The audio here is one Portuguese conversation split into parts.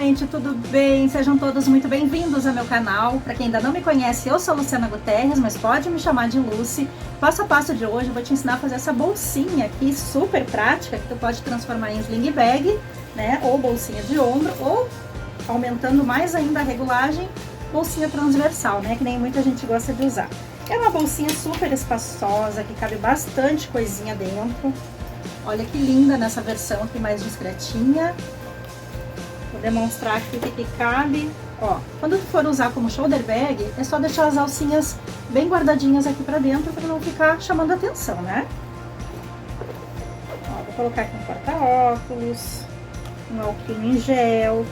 gente, tudo bem? Sejam todos muito bem-vindos ao meu canal. Para quem ainda não me conhece, eu sou Luciana Guterres, mas pode me chamar de Lucy. Passo a passo de hoje eu vou te ensinar a fazer essa bolsinha aqui, super prática, que tu pode transformar em sling bag, né? Ou bolsinha de ombro, ou, aumentando mais ainda a regulagem, bolsinha transversal, né? Que nem muita gente gosta de usar. É uma bolsinha super espaçosa, que cabe bastante coisinha dentro. Olha que linda nessa versão aqui mais discretinha. Vou demonstrar aqui o que cabe. Ó, quando tu for usar como shoulder bag, é só deixar as alcinhas bem guardadinhas aqui pra dentro para não ficar chamando atenção, né? Ó, vou colocar aqui um porta-óculos, um alquinho em gel.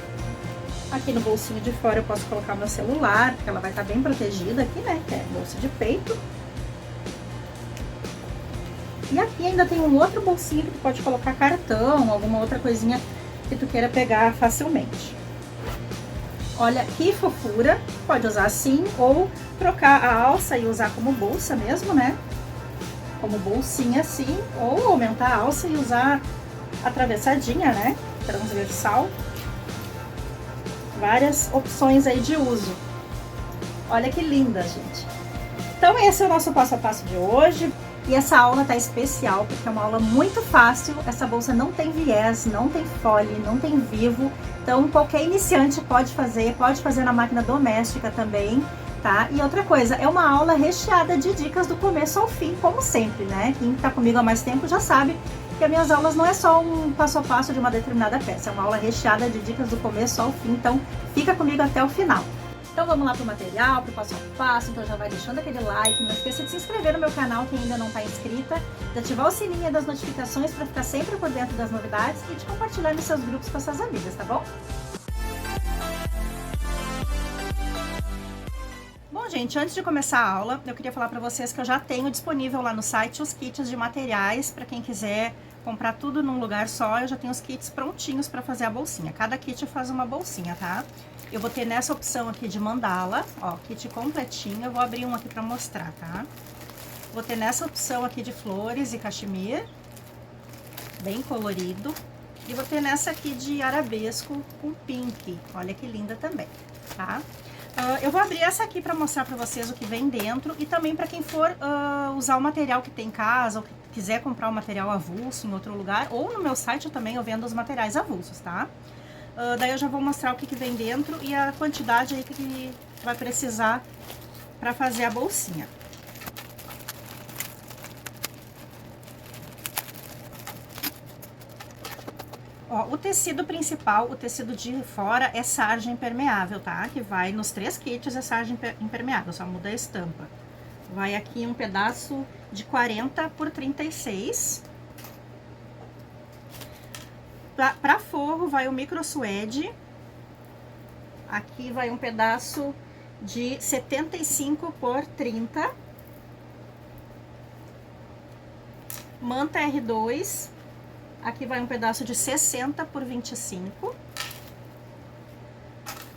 Aqui no bolsinho de fora eu posso colocar meu celular, porque ela vai estar bem protegida aqui, né? Que é bolsa de peito. E aqui ainda tem um outro bolsinho que tu pode colocar cartão, alguma outra coisinha que tu queira pegar facilmente. Olha que fofura, pode usar assim ou trocar a alça e usar como bolsa mesmo, né? Como bolsinha assim, ou aumentar a alça e usar atravessadinha, né? Transversal. Várias opções aí de uso. Olha que linda, gente. Então esse é o nosso passo a passo de hoje. E essa aula tá especial, porque é uma aula muito fácil. Essa bolsa não tem viés, não tem fole, não tem vivo. Então, qualquer iniciante pode fazer na máquina doméstica também, tá? E outra coisa, é uma aula recheada de dicas do começo ao fim, como sempre, né? Quem tá comigo há mais tempo já sabe que as minhas aulas não é só um passo a passo de uma determinada peça. É uma aula recheada de dicas do começo ao fim, então fica comigo até o final. Então vamos lá pro material, pro passo a passo, então já vai deixando aquele like, não esqueça de se inscrever no meu canal quem ainda não está inscrita, de ativar o sininho das notificações para ficar sempre por dentro das novidades e de compartilhar nos seus grupos com as suas amigas, tá bom? Bom, gente, antes de começar a aula, eu queria falar para vocês que eu já tenho disponível lá no site os kits de materiais para quem quiser comprar tudo num lugar só. Eu já tenho os kits prontinhos para fazer a bolsinha. Cada kit faz uma bolsinha, tá? Eu vou ter nessa opção aqui de mandala, ó, kit completinho. Eu vou abrir um aqui para mostrar, tá? Vou ter nessa opção aqui de flores e cachemir, bem colorido. E vou ter nessa aqui de arabesco com pink, olha que linda também, tá? Eu vou abrir essa aqui para mostrar para vocês o que vem dentro e também para quem for usar o material que tem em casa ou que quiser comprar o material avulso em outro lugar, ou no meu site também eu vendo os materiais avulsos, tá? Daí eu já vou mostrar o que vem dentro e a quantidade aí que vai precisar para fazer a bolsinha. Ó, o tecido principal, o tecido de fora é sarja impermeável, tá? Que vai nos 3 kits é sarja impermeável, só muda a estampa. Vai aqui um pedaço de 40 por 36. Para forro vai o micro suede. Aqui vai um pedaço de 75 por 30. Manta R2. Aqui vai um pedaço de 60 por 25.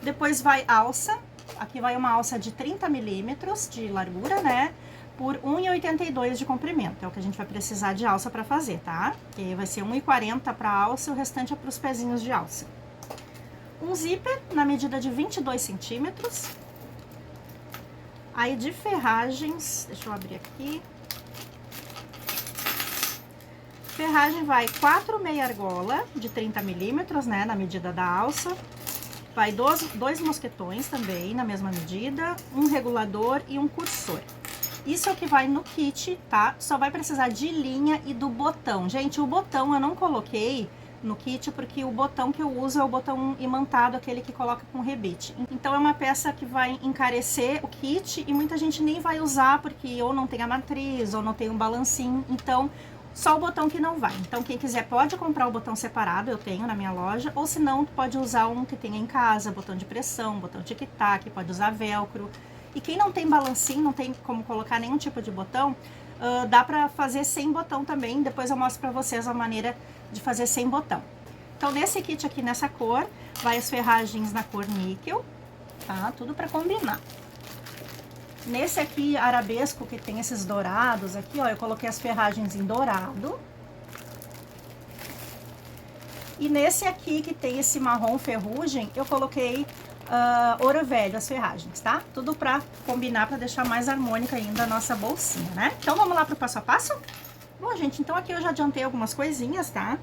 Depois vai alça. Aqui vai uma alça de 30 milímetros de largura, né? Por 1,82 de comprimento. É o que a gente vai precisar de alça para fazer, tá? Que vai ser 1,40 para alça e o restante é para os pezinhos de alça. Um zíper na medida de 22 centímetros. Aí de ferragens, deixa eu abrir aqui. Ferragem vai 4 meia argola de 30 milímetros, né? Na medida da alça. Vai dois mosquetões também, na mesma medida. Um regulador e um cursor. Isso é o que vai no kit, tá? Só vai precisar de linha e do botão. Gente, o botão eu não coloquei no kit porque o botão que eu uso é o botão imantado, aquele que coloca com rebite. Então é uma peça que vai encarecer o kit e muita gente nem vai usar porque ou não tem a matriz ou não tem um balancinho. Então, só o botão que não vai. Então, quem quiser pode comprar o botão separado, eu tenho na minha loja. Ou se não, pode usar um que tenha em casa, botão de pressão, botão tic-tac, pode usar velcro. E quem não tem balancinho, não tem como colocar nenhum tipo de botão, dá pra fazer sem botão também. Depois eu mostro pra vocês a maneira de fazer sem botão. Então, nesse kit aqui, nessa cor, vai as ferragens na cor níquel, tá? Tudo pra combinar. Nesse aqui, arabesco, que tem esses dourados aqui, ó, eu coloquei as ferragens em dourado. E nesse aqui, que tem esse marrom ferrugem, eu coloquei ouro velho, as ferragens, tá? Tudo pra combinar, pra deixar mais harmônica ainda a nossa bolsinha, né? Então, vamos lá pro passo a passo? Bom, gente, então aqui eu já adiantei algumas coisinhas, tá?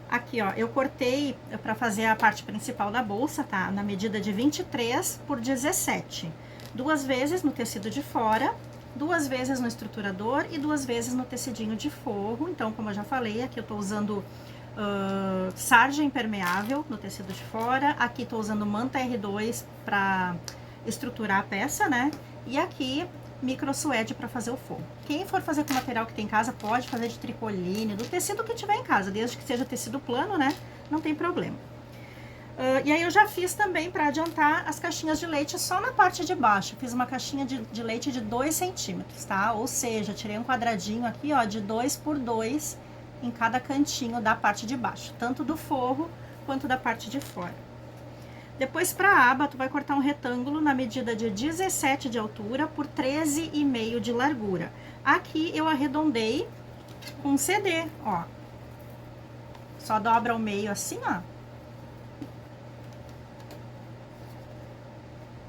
Aqui, ó, eu cortei pra fazer a parte principal da bolsa, tá? Na medida de 23 por 17. 2 vezes no tecido de fora, 2 vezes no estruturador e 2 vezes no tecidinho de forro. Então, como eu já falei, aqui eu tô usando sarja impermeável no tecido de fora. Aqui tô usando manta R2 pra estruturar a peça, né? E aqui micro suede para fazer o forro. Quem for fazer com material que tem em casa, pode fazer de tricoline, do tecido que tiver em casa, desde que seja tecido plano, né? Não tem problema. E aí eu já fiz também, para adiantar, as caixinhas de leite só na parte de baixo. Fiz uma caixinha de leite de 2 centímetros, tá? Ou seja, tirei um quadradinho aqui, ó, de 2 por 2 em cada cantinho da parte de baixo, tanto do forro quanto da parte de fora. Depois, para a aba, tu vai cortar um retângulo na medida de 17 de altura por 13,5 de largura. Aqui eu arredondei com CD, ó. Só dobra ao meio assim, ó.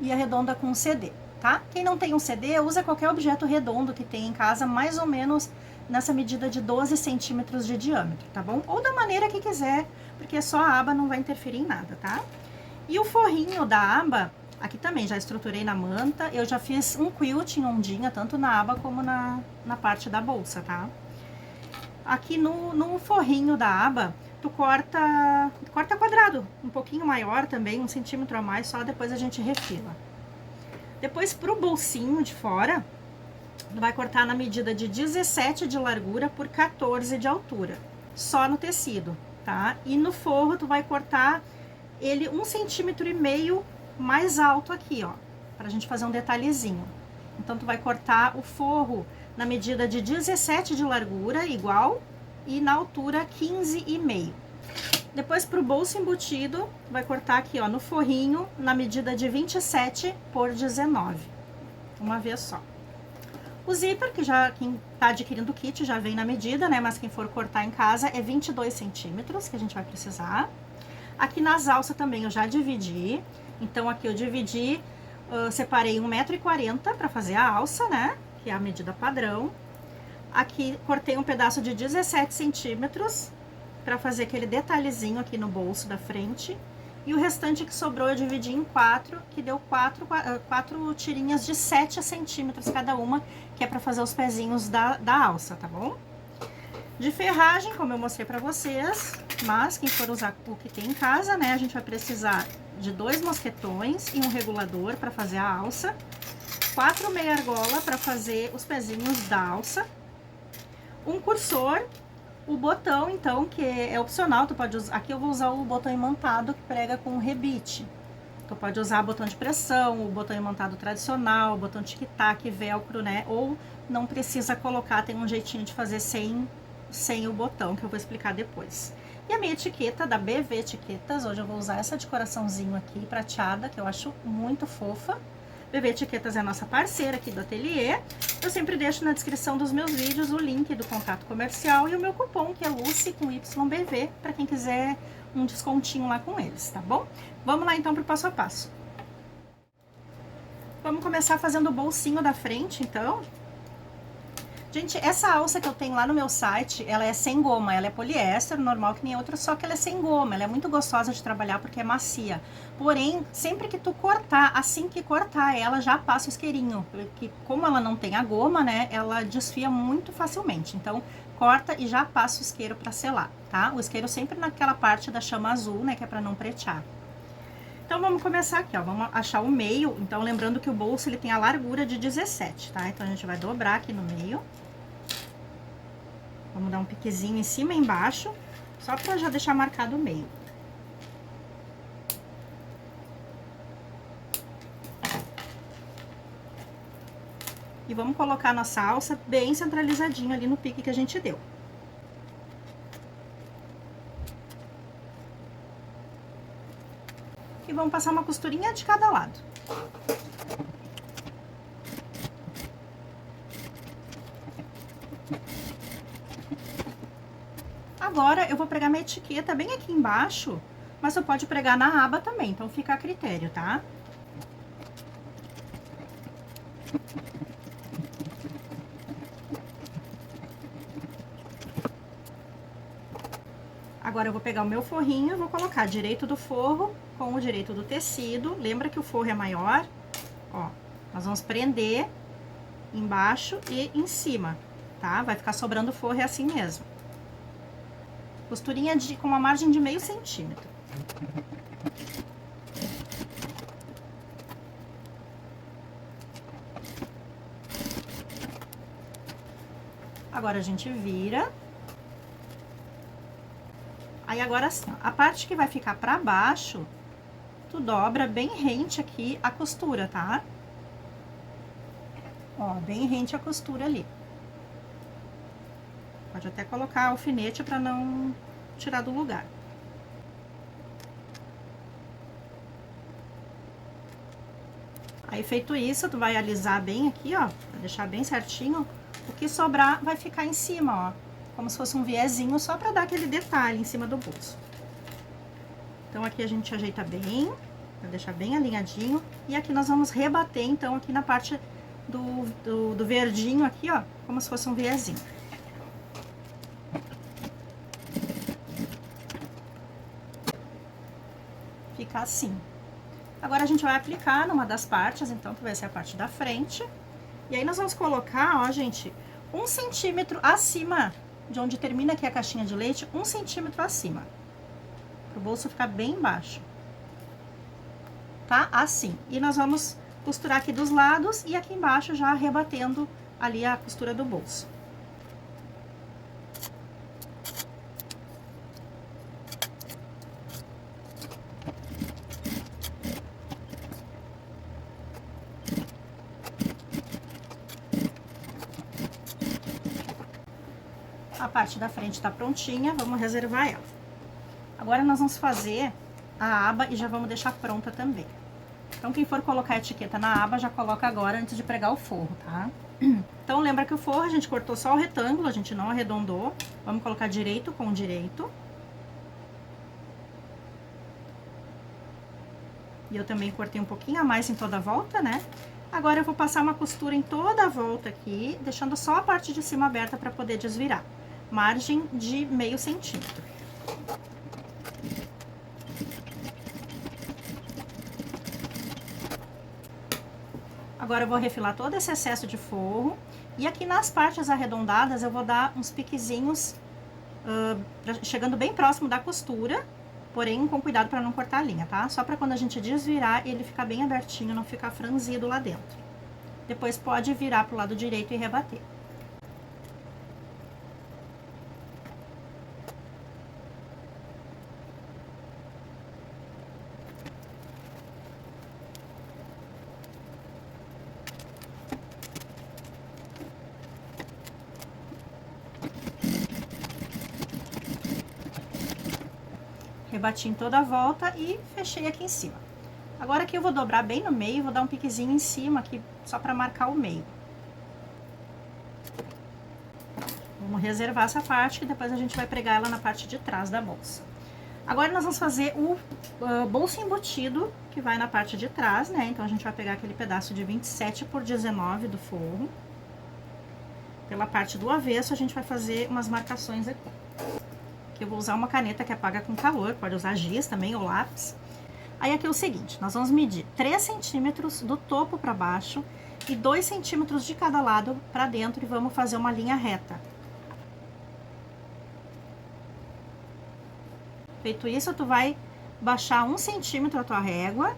E arredonda com CD, tá? Quem não tem um CD, usa qualquer objeto redondo que tem em casa, mais ou menos nessa medida de 12 centímetros de diâmetro, tá bom? Ou da maneira que quiser, porque só a aba não vai interferir em nada, tá? E o forrinho da aba, aqui também já estruturei na manta, eu já fiz um quilt em ondinha, tanto na aba como na parte da bolsa, tá? Aqui no forrinho da aba, tu corta quadrado, um pouquinho maior também, 1 centímetro a mais, só depois a gente refila. Depois, pro bolsinho de fora, tu vai cortar na medida de 17 de largura por 14 de altura, só no tecido, tá? E no forro, tu vai cortar ele 1,5 centímetro mais alto aqui, ó, pra gente fazer um detalhezinho. Então, tu vai cortar o forro na medida de 17 de largura, igual, e na altura 15,5. Depois, pro bolso embutido, tu vai cortar aqui, ó, no forrinho, na medida de 27 por 19. Uma vez só. O zíper, que já quem tá adquirindo o kit já vem na medida, né? Mas quem for cortar em casa é 22 centímetros que a gente vai precisar. Aqui nas alças também eu já dividi. Então, aqui eu dividi, separei 1,40 m para fazer a alça, né? Que é a medida padrão. Aqui cortei um pedaço de 17 centímetros para fazer aquele detalhezinho aqui no bolso da frente. E o restante que sobrou eu dividi em 4, que deu 4 tirinhas de 7 centímetros cada uma, que é para fazer os pezinhos da alça, tá bom? De ferragem, como eu mostrei pra vocês, mas quem for usar o que tem em casa, né, a gente vai precisar de 2 mosquetões e um regulador para fazer a alça, 4 meia argola para fazer os pezinhos da alça, um cursor, o botão, então, que é opcional, tu pode usar, aqui eu vou usar o botão imantado que prega com rebite. Tu pode usar botão de pressão, o botão imantado tradicional, o botão tic-tac, velcro, né, ou não precisa colocar, tem um jeitinho de fazer sem o botão, que eu vou explicar depois. E a minha etiqueta da BV Etiquetas, hoje eu vou usar essa decoraçãozinho aqui, prateada, que eu acho muito fofa. BV Etiquetas é a nossa parceira aqui do ateliê. Eu sempre deixo na descrição dos meus vídeos o link do contato comercial e o meu cupom, que é Lucy com YBV, para quem quiser um descontinho lá com eles, tá bom? Vamos lá então pro passo a passo. Vamos começar fazendo o bolsinho da frente, então. Gente, essa alça que eu tenho lá no meu site, ela é sem goma, ela é poliéster, normal que nem outra, só que ela é sem goma, ela é muito gostosa de trabalhar porque é macia. Porém, sempre que tu cortar, assim que cortar ela, já passa o isqueirinho, porque como ela não tem a goma, né, ela desfia muito facilmente. Então, corta e já passa o isqueiro pra selar, tá? O isqueiro sempre naquela parte da chama azul, né, que é pra não pretear. Então, vamos começar aqui, ó, vamos achar o meio. Então, lembrando que o bolso, ele tem a largura de 17, tá? Então, a gente vai dobrar aqui no meio. Vamos dar um piquezinho em cima e embaixo, só pra já deixar marcado o meio. E vamos colocar nossa alça bem centralizadinho ali no pique que a gente deu. E vamos passar uma costurinha de cada lado. Agora, eu vou pregar minha etiqueta bem aqui embaixo, mas você pode pregar na aba também, então fica a critério, tá? Agora eu vou pegar o meu forrinho e vou colocar direito do forro com o direito do tecido. Lembra que o forro é maior? Ó, nós vamos prender embaixo e em cima, tá? Vai ficar sobrando o forro, é assim mesmo. Costurinha com uma margem de meio centímetro. Agora a gente vira. Aí agora assim, ó, a parte que vai ficar pra baixo, tu dobra bem rente aqui a costura, tá? Ó, bem rente a costura ali. Pode até colocar alfinete pra não tirar do lugar. Aí feito isso, tu vai alisar bem aqui, ó, pra deixar bem certinho. O que sobrar vai ficar em cima, ó. Como se fosse um viezinho, só pra dar aquele detalhe em cima do bolso. Então, aqui a gente ajeita bem, pra deixar bem alinhadinho. E aqui nós vamos rebater, então, aqui na parte do verdinho aqui, ó, como se fosse um viezinho. Fica assim. Agora, a gente vai aplicar numa das partes, então, que vai ser a parte da frente. E aí, nós vamos colocar, ó, gente, 1 centímetro acima de onde termina aqui a caixinha de leite, 1 centímetro acima. Para o bolso ficar bem baixo. Tá? Assim. E nós vamos costurar aqui dos lados e aqui embaixo já rebatendo ali a costura do bolso. A parte da frente tá prontinha, vamos reservar ela. Agora nós vamos fazer a aba e já vamos deixar pronta também. Então, quem for colocar a etiqueta na aba, já coloca agora antes de pregar o forro, tá? Então, lembra que o forro a gente cortou só o retângulo, a gente não arredondou. Vamos colocar direito com direito. E eu também cortei um pouquinho a mais em toda a volta, né? Agora eu vou passar uma costura em toda a volta aqui, deixando só a parte de cima aberta para poder desvirar. Margem de meio centímetro. Agora eu vou refilar todo esse excesso de forro. E aqui nas partes arredondadas eu vou dar uns piquezinhos, chegando bem próximo da costura, porém com cuidado para não cortar a linha, tá? Só para quando a gente desvirar ele ficar bem abertinho, não ficar franzido lá dentro. Depois pode virar pro lado direito e rebater. Rebati em toda a volta e fechei aqui em cima. Agora aqui eu vou dobrar bem no meio, vou dar um piquezinho em cima aqui, só para marcar o meio. Vamos reservar essa parte, que depois a gente vai pregar ela na parte de trás da bolsa. Agora nós vamos fazer o bolso embutido, que vai na parte de trás, né? Então a gente vai pegar aquele pedaço de 27 por 19 do forro. Pela parte do avesso a gente vai fazer umas marcações aqui. Eu vou usar uma caneta que apaga com calor, pode usar giz também ou lápis. Aí aqui é o seguinte, nós vamos medir 3 centímetros do topo para baixo e 2 centímetros de cada lado para dentro e vamos fazer uma linha reta. Feito isso, tu vai baixar 1 centímetro a tua régua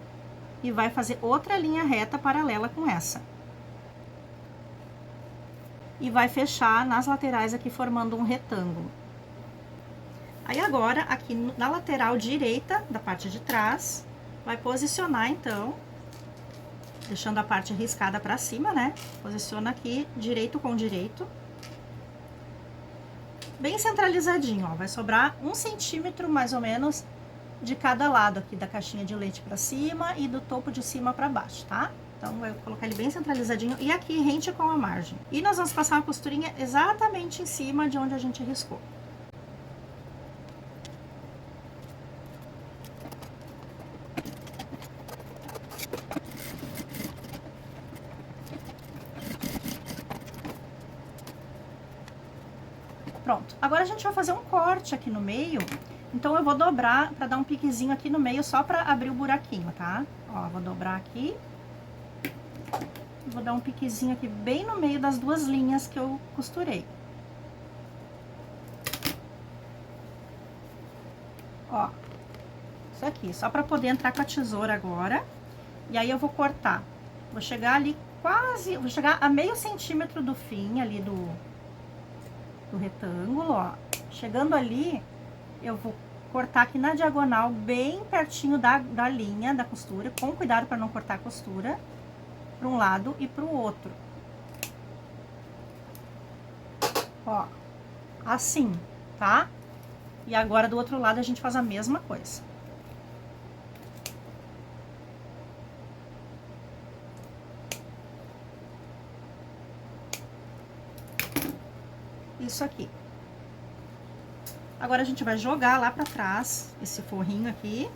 e vai fazer outra linha reta paralela com essa. E vai fechar nas laterais aqui formando um retângulo. Aí agora, aqui na lateral direita da parte de trás, vai posicionar então, deixando a parte riscada pra cima, né? Posiciona aqui direito com direito. Bem centralizadinho, ó. Vai sobrar 1 centímetro mais ou menos de cada lado aqui da caixinha de leite pra cima e do topo de cima pra baixo, tá? Então, vai colocar ele bem centralizadinho e aqui rente com a margem. E nós vamos passar uma costurinha exatamente em cima de onde a gente riscou. Pronto. Agora a gente vai fazer um corte aqui no meio. Então, eu vou dobrar pra dar um piquezinho aqui no meio, só pra abrir o buraquinho, tá? Ó, vou dobrar aqui. Vou dar um piquezinho aqui bem no meio das duas linhas que eu costurei. Ó, isso aqui, só pra poder entrar com a tesoura agora. E aí, eu vou cortar. Vou chegar ali quase, vou chegar a meio centímetro do fim ali do retângulo, ó. Chegando ali, eu vou cortar aqui na diagonal, bem pertinho da linha da costura, com cuidado para não cortar a costura, para um lado e para o outro. Ó, assim, tá? E agora do outro lado a gente faz a mesma coisa. Isso aqui. Agora a gente vai jogar lá pra trás esse forrinho aqui.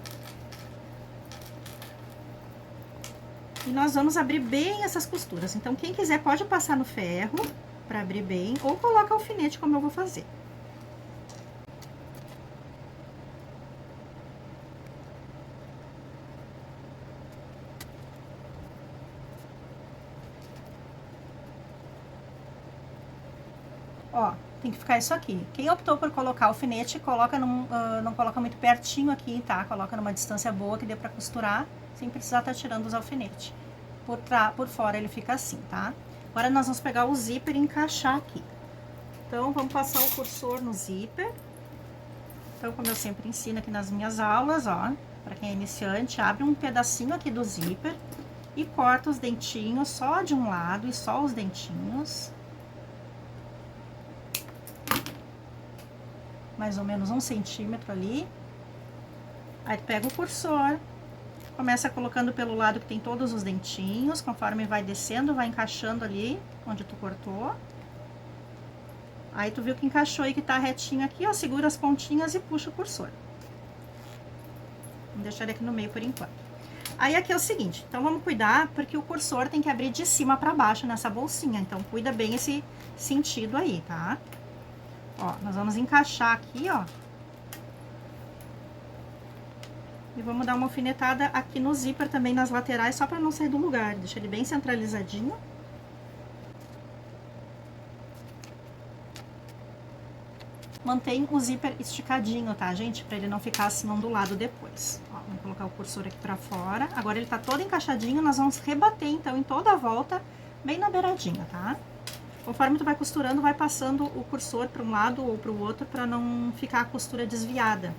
E nós vamos abrir bem essas costuras. Então, quem quiser pode passar no ferro pra abrir bem, ou coloca alfinete, como eu vou fazer. Ó, tem que ficar isso aqui. Quem optou por colocar alfinete, coloca não coloca muito pertinho aqui, tá? Coloca numa distância boa que dê pra costurar, sem precisar estar tirando os alfinetes. Por fora ele fica assim, tá? Agora nós vamos pegar o zíper e encaixar aqui. Então, vamos passar o cursor no zíper. Então, como eu sempre ensino aqui nas minhas aulas, ó, pra quem é iniciante, abre um pedacinho aqui do zíper e corta os dentinhos só de um lado e só os dentinhos. Mais ou menos 1 centímetro ali. Aí, tu pega o cursor, começa colocando pelo lado que tem todos os dentinhos, conforme vai descendo, vai encaixando ali onde tu cortou. Aí, tu viu que encaixou e que tá retinho aqui, ó, segura as pontinhas e puxa o cursor. Vou deixar ele aqui no meio por enquanto. Aí, aqui é o seguinte, então vamos cuidar, porque o cursor tem que abrir de cima pra baixo nessa bolsinha, então cuida bem esse sentido aí, tá? Ó, nós vamos encaixar aqui, ó. E vamos dar uma alfinetada aqui no zíper também, nas laterais, só pra não sair do lugar. Deixa ele bem centralizadinho. Mantém o zíper esticadinho, tá, gente? Pra ele não ficar assim ondulado depois. Ó, vamos colocar o cursor aqui pra fora. Agora ele tá todo encaixadinho, nós vamos rebater, então, em toda a volta, bem na beiradinha, tá? Conforme tu vai costurando, vai passando o cursor para um lado ou para o outro, para não ficar a costura desviada.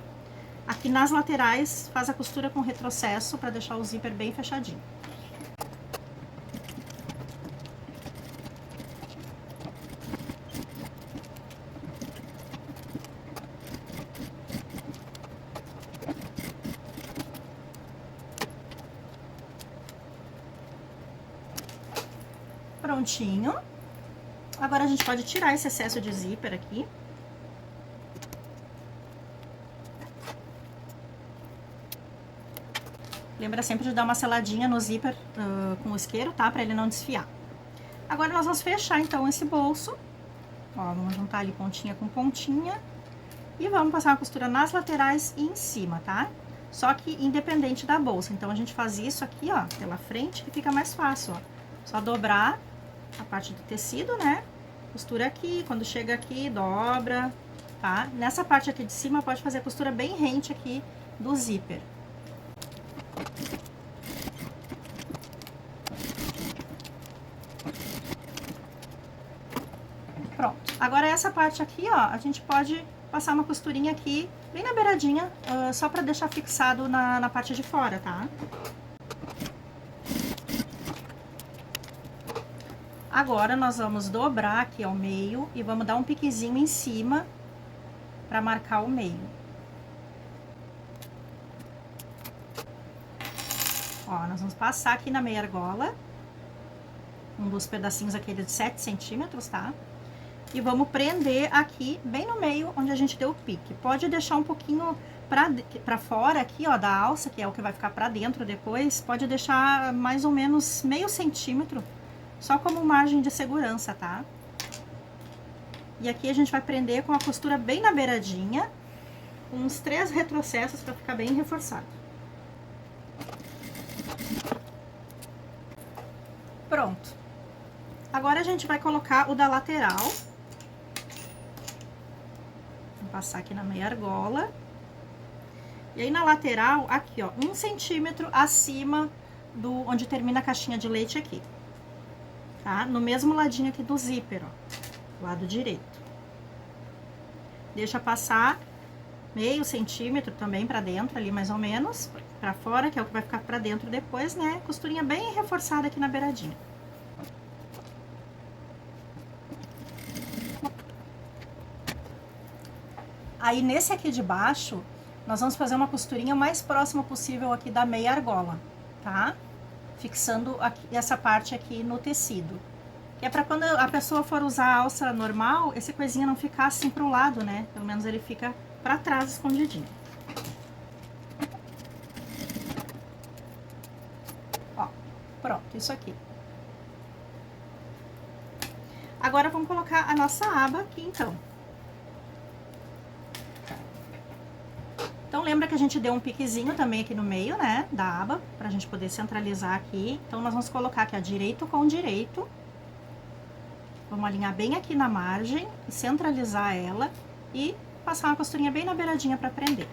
Aqui nas laterais, faz a costura com retrocesso, para deixar o zíper bem fechadinho. Prontinho. Agora a gente pode tirar esse excesso de zíper aqui. Lembra sempre de dar uma seladinha no zíper com o isqueiro, tá? Pra ele não desfiar. Agora nós vamos fechar então esse bolso. Ó, vamos juntar ali pontinha com pontinha. E vamos passar a costura nas laterais e em cima, tá? Só que independente da bolsa. Então a gente faz isso aqui, ó, pela frente, que fica mais fácil, ó. Só dobrar a parte do tecido, né? Costura aqui, quando chega aqui, dobra, tá? Nessa parte aqui de cima, pode fazer a costura bem rente aqui do zíper. Pronto. Agora, essa parte aqui, ó, a gente pode passar uma costurinha aqui, bem na beiradinha, só pra deixar fixado na parte de fora, tá? Agora, nós vamos dobrar aqui ao meio e vamos dar um piquezinho em cima pra marcar o meio. Ó, nós vamos passar aqui na meia argola, um dos pedacinhos aqui de 7 centímetros, tá? E vamos prender aqui, bem no meio, onde a gente deu o pique. Pode deixar um pouquinho pra fora aqui, ó, da alça, que é o que vai ficar pra dentro depois. Pode deixar mais ou menos meio centímetro, só como margem de segurança, tá? E aqui a gente vai prender com a costura bem na beiradinha, com uns 3 retrocessos para ficar bem reforçado. Pronto. Agora a gente vai colocar o da lateral. Vou passar aqui na meia argola. E aí na lateral, aqui ó, 1 centímetro acima do onde termina a caixinha de leite aqui. Tá? No mesmo ladinho aqui do zíper, ó, lado direito. Deixa passar meio centímetro também pra dentro ali, mais ou menos, pra fora, que é o que vai ficar pra dentro depois, né? Costurinha bem reforçada aqui na beiradinha. Aí nesse aqui de baixo, nós vamos fazer uma costurinha o mais próxima possível aqui da meia argola, tá? Fixando aqui, essa parte aqui no tecido. Que é pra quando a pessoa for usar a alça normal, esse coisinha não ficar assim pro lado, né? Pelo menos ele fica pra trás, escondidinho. Ó, pronto, isso aqui. Agora vamos colocar a nossa aba aqui, então. Então, lembra que a gente deu um piquezinho também aqui no meio, né, da aba, pra gente poder centralizar aqui. Então, nós vamos colocar aqui, ó, direito com direito. Vamos alinhar bem aqui na margem, centralizar ela e passar uma costurinha bem na beiradinha pra prender.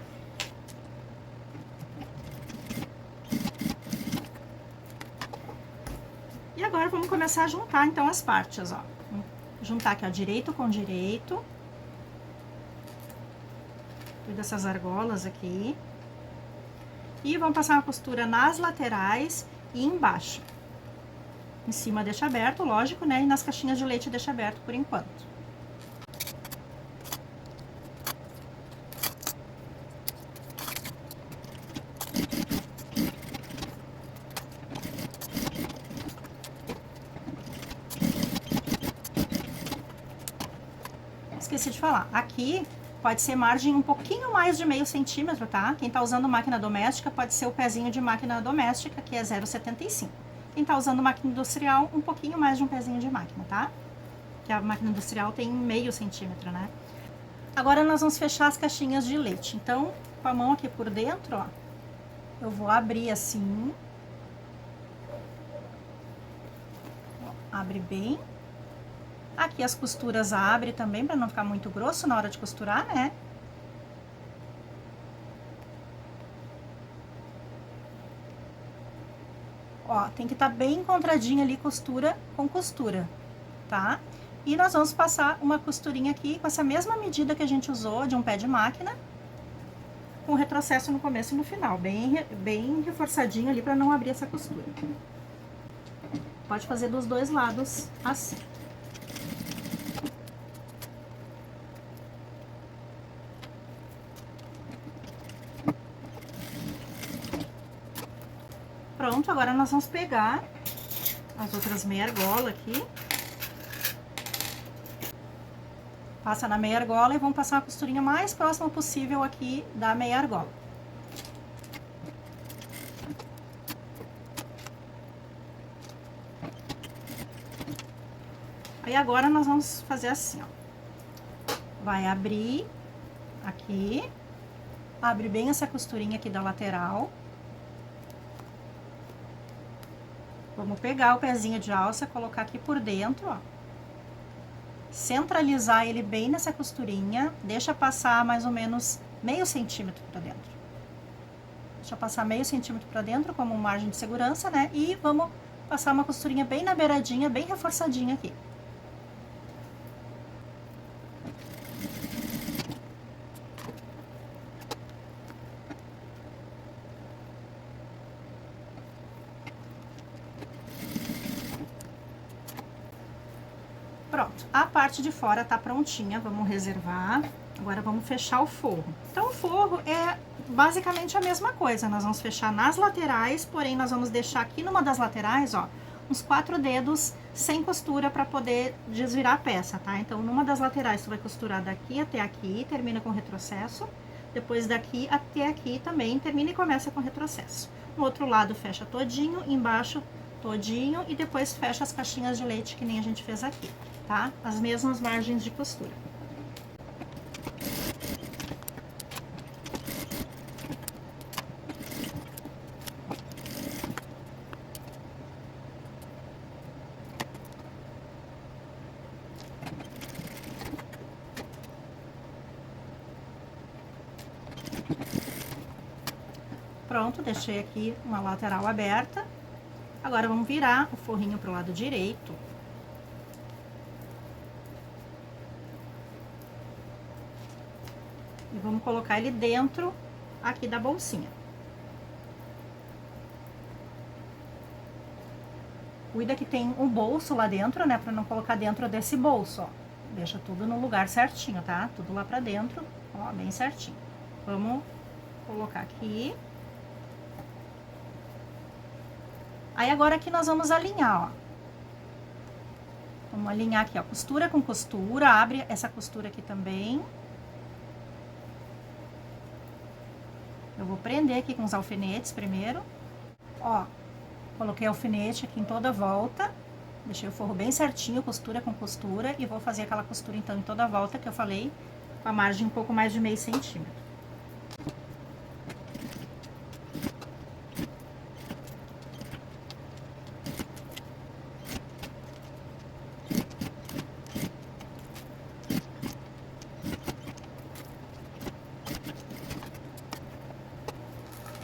E agora, vamos começar a juntar, então, as partes, ó. Vamos juntar aqui, ó, direito com direito. Dessas argolas aqui. E vamos passar uma costura nas laterais e embaixo. Em cima deixa aberto, lógico, né? E nas caixinhas de leite deixa aberto por enquanto. Esqueci de falar, aqui pode ser margem um pouquinho mais de meio centímetro, tá? Quem tá usando máquina doméstica pode ser o pezinho de máquina doméstica, que é 0,75. Quem tá usando máquina industrial, um pouquinho mais de um pezinho de máquina, tá? Que a máquina industrial tem meio centímetro, né? Agora nós vamos fechar as caixinhas de leite. Então, com a mão aqui por dentro, ó, eu vou abrir assim. Ó, abre bem. Aqui as costuras abre também, para não ficar muito grosso na hora de costurar, né? Ó, tem que estar bem encontradinho ali, costura com costura, tá? E nós vamos passar uma costurinha aqui com essa mesma medida que a gente usou de um pé de máquina, com retrocesso no começo e no final, bem reforçadinho ali para não abrir essa costura. Pode fazer dos dois lados assim. Pronto, agora nós vamos pegar as outras meia argola aqui. Passa na meia argola e vamos passar uma costurinha mais próxima possível aqui da meia argola. Aí agora nós vamos fazer assim, ó. Vai abrir aqui, abre bem essa costurinha aqui da lateral. Vamos pegar o pezinho de alça, colocar aqui por dentro, ó. Centralizar ele bem nessa costurinha, deixa passar mais ou menos meio centímetro pra dentro. Deixa passar meio centímetro pra dentro como margem de segurança, né? E vamos passar uma costurinha bem na beiradinha, bem reforçadinha aqui. Pronto, a parte de fora tá prontinha, vamos reservar. Agora vamos fechar o forro. Então o forro é basicamente a mesma coisa, nós vamos fechar nas laterais, porém nós vamos deixar aqui numa das laterais, ó, uns 4 dedos sem costura para poder desvirar a peça, tá? Então numa das laterais tu vai costurar daqui até aqui, termina com retrocesso. Depois daqui até aqui também termina e começa com retrocesso. No outro lado fecha todinho, embaixo todinho e depois fecha as caixinhas de leite que nem a gente fez aqui. tá? As mesmas margens de costura. Pronto, deixei aqui uma lateral aberta. Agora vamos virar o forrinho pro lado direito. E vamos colocar ele dentro aqui da bolsinha. Cuida que tem um bolso lá dentro, né, pra não colocar dentro desse bolso, ó. Deixa tudo no lugar certinho, tá? Tudo lá pra dentro, ó, bem certinho. Vamos colocar aqui. Aí agora aqui nós vamos alinhar, ó. Vamos alinhar aqui, ó, costura com costura, abre essa costura aqui também. Eu vou prender aqui com os alfinetes primeiro. Ó, coloquei alfinete aqui em toda a volta. Deixei o forro bem certinho, costura com costura. E vou fazer aquela costura então em toda a volta que eu falei, com a margem um pouco mais de meio centímetro.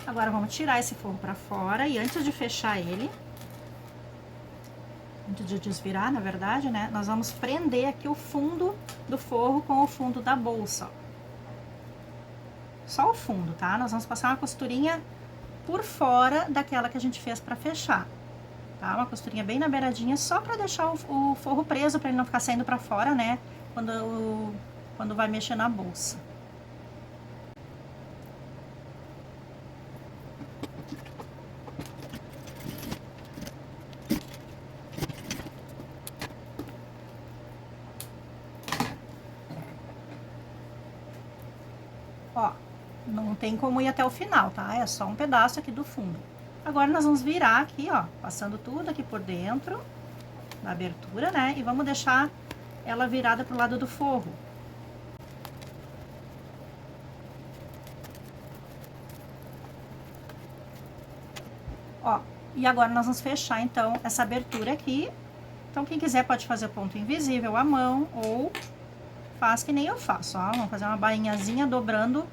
Agora vamos tirar esse forro pra fora e antes de fechar ele, antes de desvirar, na verdade, né, nós vamos prender aqui o fundo do forro com o fundo da bolsa, ó. Só o fundo, tá? Nós vamos passar uma costurinha por fora daquela que a gente fez pra fechar, tá? Uma costurinha bem na beiradinha, só pra deixar o forro preso, pra ele não ficar saindo pra fora, né, quando vai mexer na bolsa. Ó, não tem como ir até o final, tá? É só um pedaço aqui do fundo. Agora nós vamos virar aqui, ó, passando tudo aqui por dentro da abertura, né? E vamos deixar ela virada pro lado do forro. Ó, e agora nós vamos fechar, então, essa abertura aqui. Então, quem quiser pode fazer ponto invisível à mão ou faz que nem eu faço, ó. Vamos fazer uma bainhazinha dobrando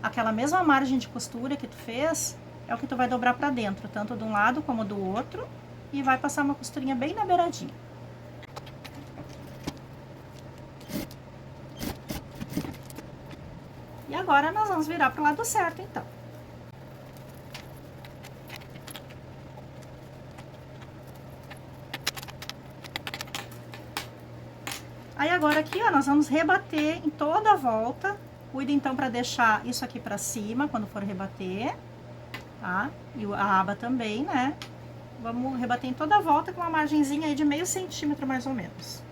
aquela mesma margem de costura que tu fez, é o que tu vai dobrar pra dentro, tanto de um lado como do outro, e vai passar uma costurinha bem na beiradinha. E agora nós vamos virar pro lado certo, então. Aí agora aqui, ó, nós vamos rebater em toda a volta. Cuida então para deixar isso aqui para cima quando for rebater, tá? E a aba também, né? Vamos rebater em toda a volta com uma margenzinha aí de meio centímetro mais ou menos.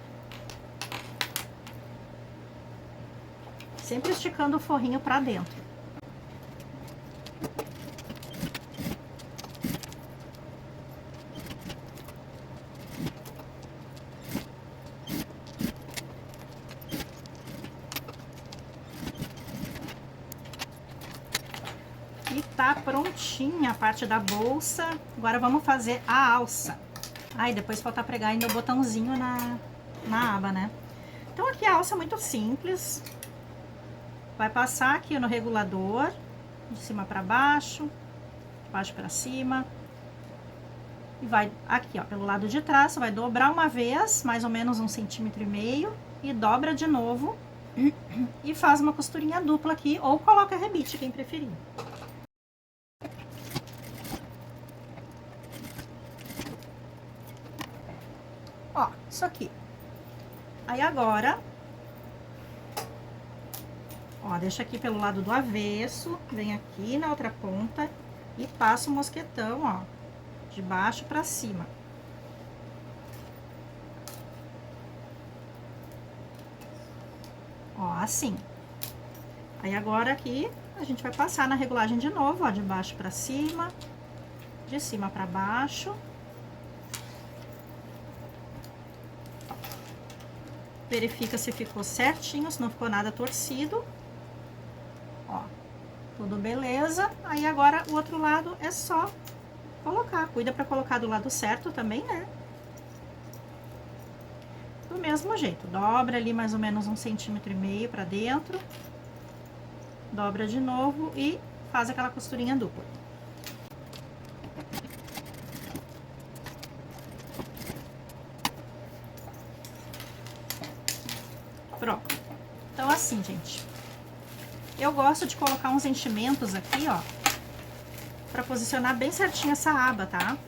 Sempre esticando o forrinho para dentro. E tá prontinha a parte da bolsa. Agora vamos fazer a alça. Aí depois falta pregar ainda o botãozinho na aba, né? Então aqui a alça é muito simples. Vai passar aqui no regulador, de cima para baixo, de baixo para cima. E vai aqui, ó, pelo lado de trás, vai dobrar uma vez, mais ou menos 1,5 centímetros, e dobra de novo. E faz uma costurinha dupla aqui, ou coloca rebite, quem preferir. Ó, isso aqui. Aí agora, ó, deixa aqui pelo lado do avesso, vem aqui na outra ponta e passa o mosquetão, ó, de baixo pra cima. Ó, assim. Aí agora aqui a gente vai passar na regulagem de novo, ó, de baixo pra cima, de cima pra baixo. Verifica se ficou certinho, se não ficou nada torcido. Ó, tudo beleza. Aí agora o outro lado é só colocar. Cuida pra colocar do lado certo também, né? Do mesmo jeito, dobra ali mais ou menos 1,5 centímetros pra dentro. Dobra de novo e faz aquela costurinha dupla. Pronto. Então assim, gente, eu gosto de colocar uns enchimentos aqui, ó, pra posicionar bem certinho essa aba, tá?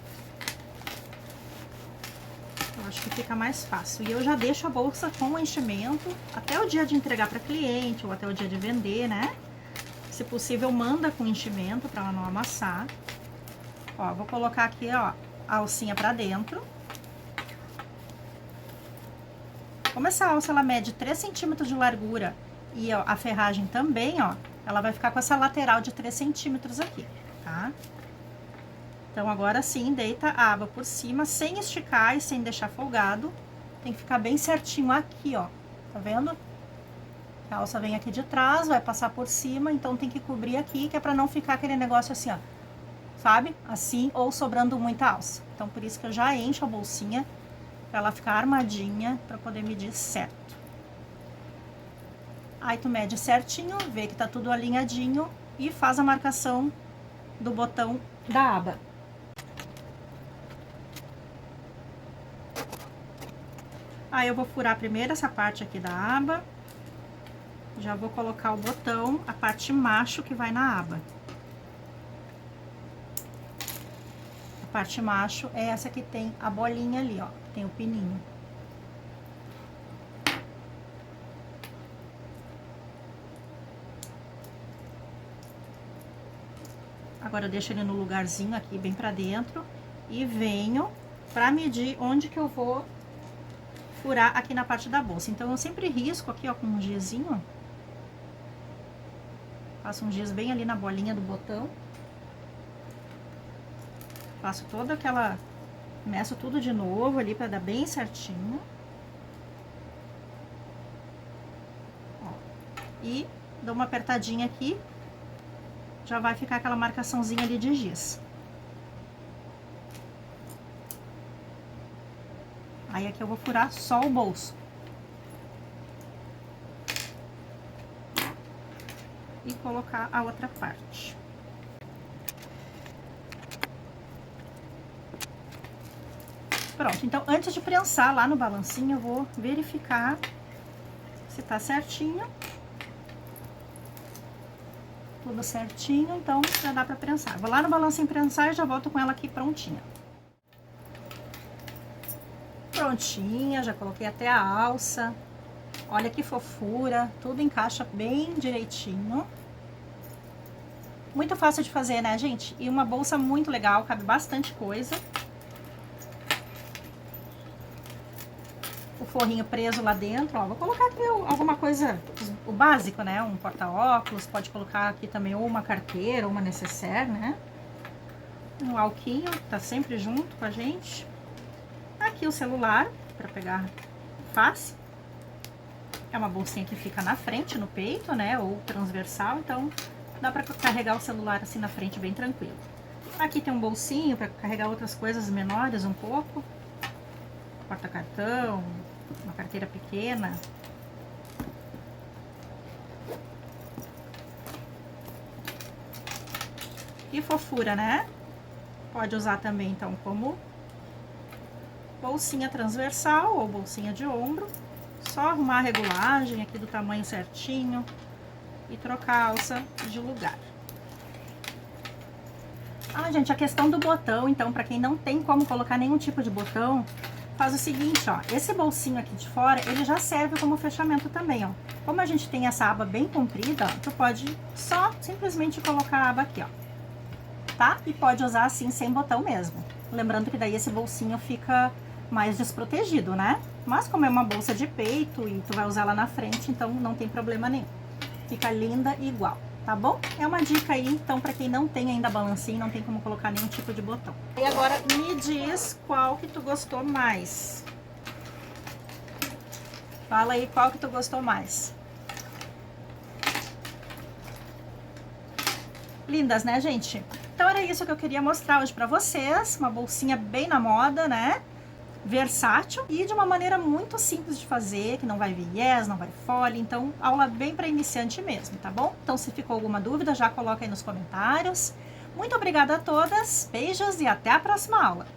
Eu acho que fica mais fácil. E eu já deixo a bolsa com o enchimento até o dia de entregar pra cliente ou até o dia de vender, né? Se possível, manda com enchimento pra ela não amassar. Ó, vou colocar aqui, ó, a alcinha pra dentro. Como essa alça, ela mede 3 centímetros de largura e ó, a ferragem também, ó, ela vai ficar com essa lateral de 3 centímetros aqui, tá? Então, agora sim, deita a aba por cima, sem esticar e sem deixar folgado. Tem que ficar bem certinho aqui, ó, tá vendo? A alça vem aqui de trás, vai passar por cima, então tem que cobrir aqui, que é pra não ficar aquele negócio assim, ó, sabe? Assim, ou sobrando muita alça. Então, por isso que eu já encho a bolsinha, pra ela ficar armadinha, pra poder medir certo. Aí tu mede certinho, vê que tá tudo alinhadinho e faz a marcação do botão da aba. Aí eu vou furar primeiro essa parte aqui da aba. Já vou colocar o botão, a parte macho que vai na aba. A parte macho é essa que tem a bolinha ali, ó, tem o pininho. Agora eu deixo ele no lugarzinho aqui, bem pra dentro, e venho pra medir onde que eu vou furar aqui na parte da bolsa. Então, eu sempre risco aqui, ó, com um gizinho. Faço um giz bem ali na bolinha do botão. Faço toda aquela... Meço tudo de novo ali pra dar bem certinho. Ó, e dou uma apertadinha aqui. Já vai ficar aquela marcaçãozinha ali de giz. Aí aqui eu vou furar só o bolso. E colocar a outra parte. Pronto, então antes de prensar lá no balancinho, eu vou verificar se tá certinho. Tudo certinho, então já dá pra prensar. Vou lá no balancinho prensar e já volto com ela aqui prontinha. Prontinha, já coloquei até a alça. Olha que fofura, tudo encaixa bem direitinho. Muito fácil de fazer, né, gente? E uma bolsa muito legal, cabe bastante coisa. O forrinho preso lá dentro, ó. Vou colocar aqui alguma coisa, o básico, né? Um porta-óculos, pode colocar aqui também ou uma carteira ou uma necessaire, né? Um alquinho, tá sempre junto com a gente. Aqui o celular, pra pegar fácil. É uma bolsinha que fica na frente, no peito, né? Ou transversal, então dá pra carregar o celular assim na frente bem tranquilo. Aqui tem um bolsinho pra carregar outras coisas menores um pouco. Porta-cartão, uma carteira pequena. Que fofura, né? Pode usar também, então, como bolsinha transversal ou bolsinha de ombro. Só arrumar a regulagem aqui do tamanho certinho e trocar a alça de lugar. Ah, gente, a questão do botão, então, pra quem não tem como colocar nenhum tipo de botão, faz o seguinte, ó, esse bolsinho aqui de fora, ele já serve como fechamento também, ó. Como a gente tem essa aba bem comprida, ó, tu pode só simplesmente colocar a aba aqui, ó, tá? E pode usar assim, sem botão mesmo. Lembrando que daí esse bolsinho fica mais desprotegido, né? Mas como é uma bolsa de peito e tu vai usar lá na frente, então não tem problema nenhum. Fica linda igual, tá bom? É uma dica aí, então, pra quem não tem ainda balancinho, não tem como colocar nenhum tipo de botão. E agora me diz qual que tu gostou mais. Fala aí qual que tu gostou mais. Lindas, né, gente? Então era isso que eu queria mostrar hoje pra vocês. Uma bolsinha bem na moda, né? Versátil e de uma maneira muito simples de fazer, que não vai viés, não vai folha, então aula bem para iniciante mesmo, tá bom? Então se ficou alguma dúvida, já coloca aí nos comentários. Muito obrigada a todas, beijos e até a próxima aula!